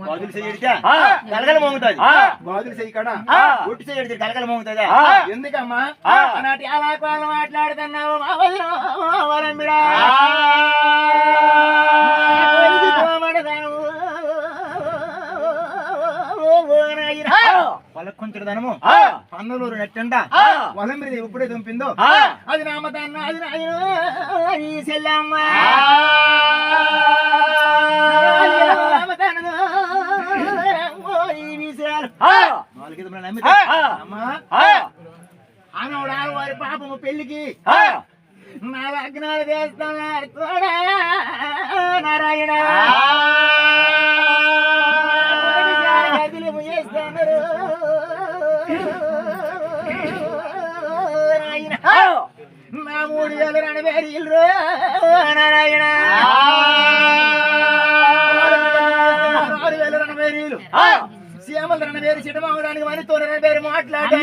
బాదులు చేయడితే కలగల మోగుతుంది బాదులు చేయి కదా ఒట్టి చేయడితే కలగల మోగుతుందా ఎందుకమ్మా అనాటి అలా కోళ్ళు మాట్లాడుతున్నావు వరంబిడా పలకొంచడదనము పన్నులూరు నెట్టండ వలం మీద ఎప్పుడే దుంపిందో అది నామతాన్న అది ఈ సెల్లమ్మ ఈ విషయాలు ఆనవాడు వారి పాపము పెళ్లికి నా లగ్నాలు చేస్తున్నారు కూడా నారాయణ చేస్తున్నారు నా 3082 నారాయణ 6082 శ్యామల 2 చిటమావడానికి మనతో 2 మాట్లాడాలి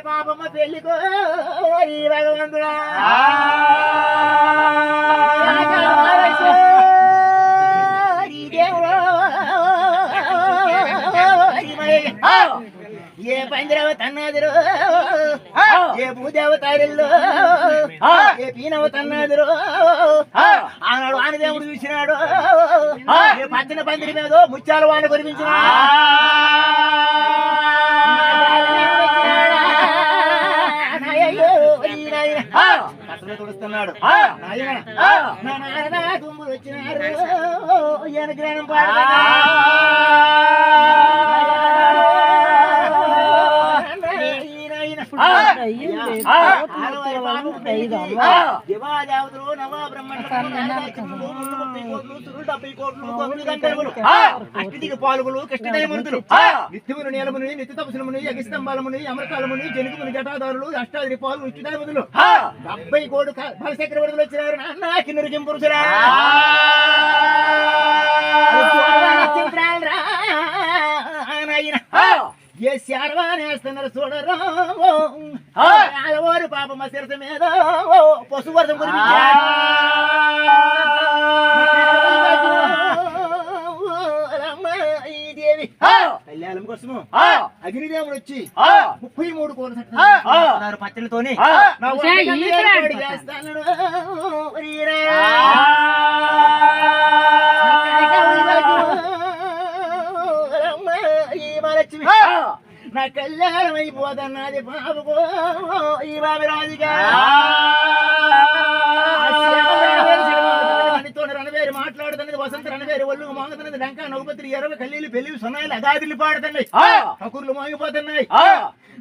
పాపమ్మ పెళ్లికో భగవంతుడా ఏ పందిరవ తన్నాదిరో ఏ పూజావతారిల్లో ఏ పీనవ తన్నాదిరో ఆనాడు వానదేవుడు చూసినాడు ఏ పచ్చని పందిరి మీద ముత్యాల వాన కురిపించినాడు తుడుస్తున్నాడు నా నాయన తుమ్ములు వచ్చినారు అనుగ్రహం దేవాదేవతలు అష్టిదికి పాల్గొలు కృష్ణదయమంతులు నిత్యమును నీలముని నిత్య తపస్సులముని అగిస్తంభాలముని అమృతాలముని జనుకుని జటాదారులు అష్టాది పాలు ఇష్టిదయమంతులు 70 కోడు బలచక్రవర్తులు వచ్చినారు నాన్న కిన్నెరు జింపురుసురా ఏ శారవానేస్తున్నారు చూడరు అలవారు పాపమ్మ శిరస మీద పశువర్ధం కురిపించారు దేవి కళ్యాణం కోసము అగ్నిదేవుడు వచ్చి 33 కోట్ల పచ్చలతోని చేస్తాను నా కళ్యాణం అయిపోతున్నది బాబుకో ఈ బాబు రాజుగా మాట్లాడుతున్నది వసంత రణవేరు ఒళ్ళు మోగుతున్నది లంకా నౌపత్రి 20 కల్లీలు పెళ్లి సున్నాయిలు అగాదిలు పాడుతున్నాయి కకుర్లు మోగిపోతున్నాయి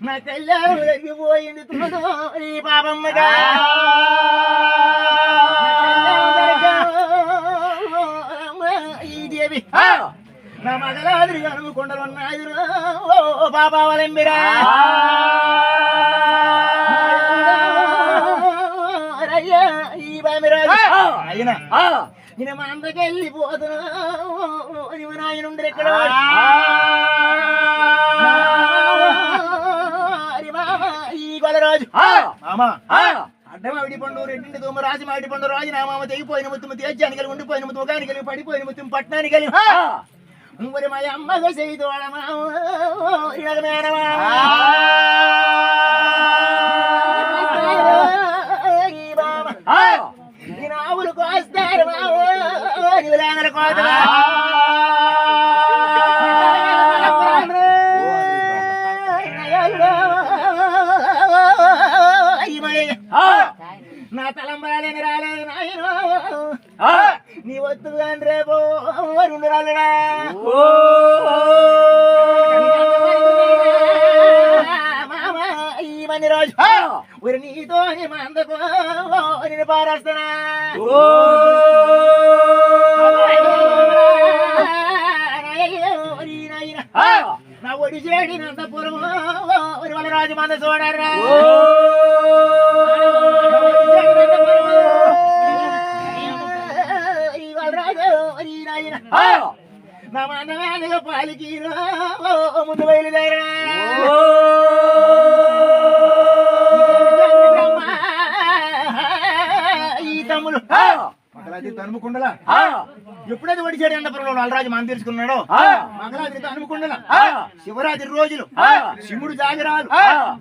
నా కళ్యాణం తగ్గిపోయింది ఈ బాబమ్మగా ఈ దేవి నా మగలాదిరి గనుము కొండలు ఉన్నాయి బాబా వలంబిరా ఈ బామిరాజు అయినా నేను మా అందరికి వెళ్ళిపోతున్నా నాయనుండ్రు ఎక్కడ ఈ గొల్లరాజు మామా అడ్డమావిడి పండు రెండింటి దూమ రాజు మావిడి పండు రాజు నా మామ తెగిపోయిన ముత్తు తేజ్యానికి కలిగి ఉండిపోయిన ముత్తు ముఖానికి కలిగి పడిపోయిన ముత్తు పట్టణానికి కలిగి మరి మా అమ్మగా చేయదు నేను ఆవులు కోస్తారు నీవులేంగల కోత నా తలంబరాలేని రాలేదు నాయన నీ వద్దు కానీ రేపు రెండు రాలేడా మామా ఈ మని రోజు ఊరి నీతో మా అందకు నేను పారేస్తానా నా ఒడి చేడి నంతపురము వాళ్ళ రాజు మంద చూడరా నా మందమాదిగా పాలికి ముందు బయలుదేరా ఈ తమ్ముడు మగలాది తనుముకుండలా ఎప్పుడైతే ఒడిచాడు అన్నపురంలో నల్లరాజు మనం తెలుసుకున్నాడు మగలాది తనుముకుండల శివరాత్రి రోజులు శివుడు జాగరాలు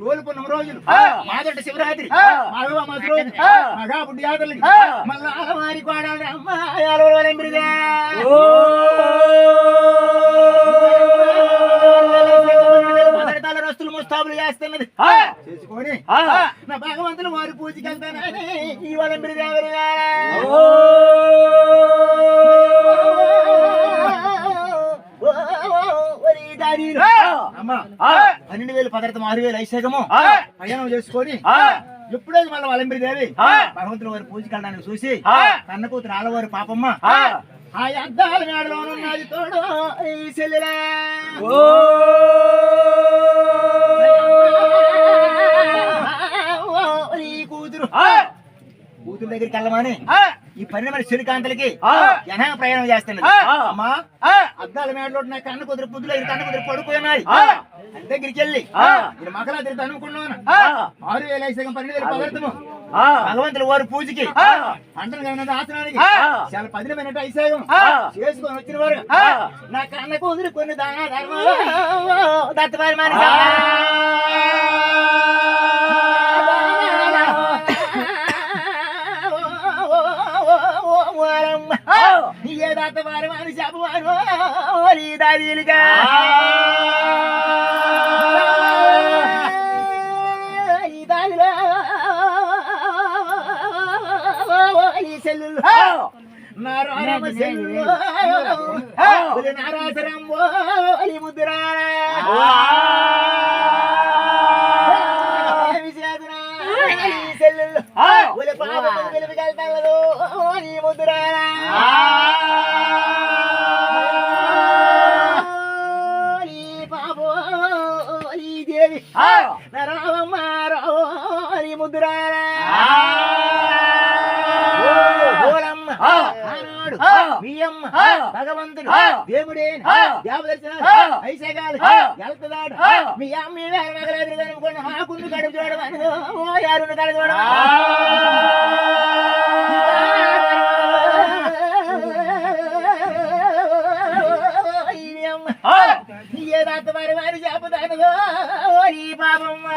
రోలుపున్న రోజులు మాదొడ్డ శివరాత్రి మాధవమాస రోజు మగాబుడ్డి యాత్రలకి మళ్ళా అలవారి కోడాలి అమ్మాయి రస్తులు ముస్తాబులు చేస్తున్నది చేసుకొని నా భగవంతులు వారి పూజకి వెళ్తానని ఈ వలంబిరి దేవరుగా అమ్మా 12,000 పదార్థం 6,000 ఐశ్వర్యము ప్రయాణం చేసుకొని ఎప్పుడైతే మళ్ళీ వలంబిరి దేవి భగవంతుల వారి పూజకి వెళ్ళడానికి చూసి కన్న కూతురు ఆలవారి పాపమ్మ ఆ అద్దాల మేడలోనున్నది తోడు ఈ చెల్లెలా కూతురు దగ్గరికి వెళ్ళమని ఈ 12 మంది శ్రీకాంతలకి జనా ప్రయాణం చేస్తున్నది అమ్మా అద్దాల మేడలో నా కన్న కుదిరి పుద్దులో కన్న కుదిరి పడిపోయినాయి దగ్గరికి వెళ్ళి మీరు మగలా తిరిగి అనుకున్నాను 6,000 ఐశ్వర్యం 12,000 పదార్థము భగవంతుల వారి పూజకి పంటలు కన్నా ఆసనానికి చాలా 10 మినిట్ ఐశ్వర్యం చేసుకొని వచ్చిన వారు నా కన్న కుదిరి కొన్ని దాన ధర్మాలు దత్తవారి మాని ఏ దత్తవారి మాని చెప్పవారు దాదీలుగా ఈ దాదిలో చెల్లు నారాయణ చెల్లు నారాసరం ముద్ర చెల్లు పాప పిలిపికెళ్తాడు నీ ముద్ర పాప ఈ దేవి రావమ్మ రావోని ముద్ర భగవంతుడు దేవుడే దేవదర్శనాలు ఐసగాలు వెళ్తాడు మీ అమ్మ అనుకోండి మాకుండు కడుపు చూడడం అని యారు కడ చూడడం ఏ దాత వారి వారి చెప్పుతాను ఈ పాపమ్మ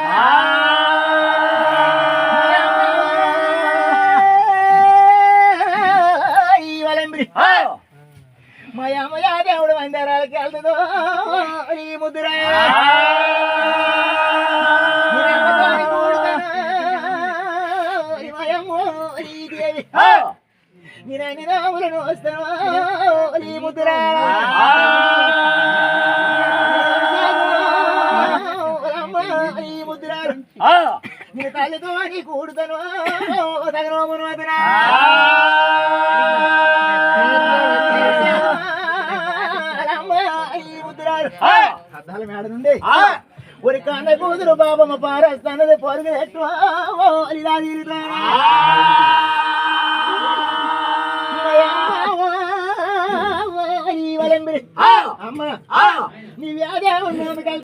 మయమయా దేవుడు మందిరాలకి వెళ్తుందో ఈ ముద్ర దేవి నేను రాములను వస్తాను ఈ ముద్ర ఈ ముద్ర నేను తల్లితో నీ కూడుతాను తగనోమును వదినా అద్దాల మేడ నుండి ఒక కన్న కూతురు బాబమ్మ పారేస్తానది పరుగు ఎక్కువ అమ్మ నీ వ్యాధి